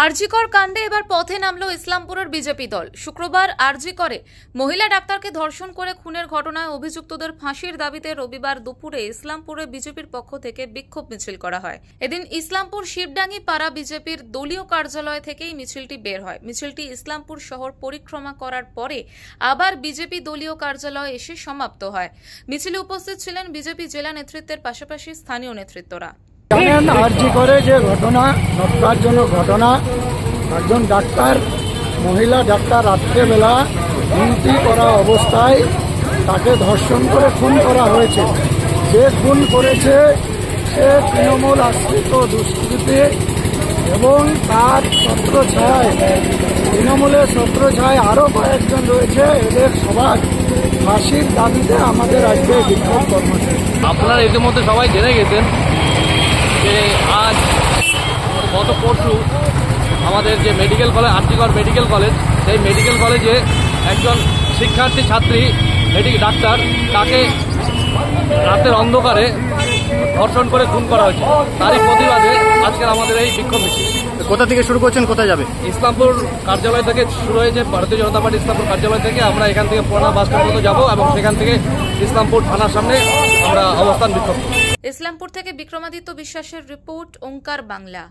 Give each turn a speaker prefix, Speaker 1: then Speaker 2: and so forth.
Speaker 1: আরজিকর কাণ্ডে এবার পথে নামলো ইসলামপুরের বিজেপি দল। শুক্রবার আরজিকরে মহিলা ডাক্তারকে ধর্ষণ করে খুনের ঘটনায় অভিযুক্তদের ফাঁসির দাবিতে রবিবার দুপুরে ইসলামপুরে বিজেপির পক্ষ থেকে বিক্ষোভ মিছিল করা হয়। এদিন ইসলামপুর শিবডাঙ্গি পাড়া বিজেপির দলীয় কার্যালয় থেকেই মিছিলটি বের হয়। মিছিলটি ইসলামপুর শহর পরিক্রমা করার পরে আবার বিজেপি দলীয় কার্যালয়ে এসে সমাপ্ত হয়। মিছিলে উপস্থিত ছিলেন বিজেপি জেলা নেতৃত্বের পাশাপাশি স্থানীয় নেতৃত্বরা।
Speaker 2: জানেন, আরজিকরে যে ঘটনা, নটকারজনক ঘটনা, একজন ডাক্তার, মহিলা ডাক্তার রাত্রেবেলা ডিউটি করা অবস্থায় তাকে ধর্ষণ করে খুন করা হয়েছে। যে খুন করেছে সে তৃণমূল আশ্রিত দুষ্কৃতী এবং তার ছত্রছায়ায়, তৃণমূলের ছত্রছায়ায় আরও কয়েকজন রয়েছে। এদের সবার ফাঁসির দাবিতে আমাদের আজকে বিক্ষোভ কর্মসূচি।
Speaker 3: আপনারা ইতিমধ্যে সবাই জেনে গেছেন যে আজ গত পরশু আমাদের যে medical college, RG Kar medical college, সেই মেডিকেল কলেজে একজন শিক্ষার্থী ছাত্রী ডাক্তার, তাকে রাতের অন্ধকারে ধর্ষণ করে খুন করা হয়েছে। তারই প্রতিবাদে আজকের আমাদের এই বিক্ষোভ মিছিল।
Speaker 4: কোথা থেকে শুরু করছেন, কোথায় যাবে?
Speaker 3: ইসলামপুর কার্যালয় থেকে শুরু হয়েছে, ভারতীয় জনতা পার্টি ইসলামপুর কার্যালয় থেকে। আমরা এখান থেকে পুরানা বাস স্ট্যান্ড পর্যন্ত যাবো এবং সেখান থেকে ইসলামপুর থানার সামনে আমরা অবস্থান বিক্ষোভ।
Speaker 1: ইসলামপুর থেকে বিক্রমাদিত্য বিশ্বাসের রিপোর্ট, ওঙ্কার বাংলা।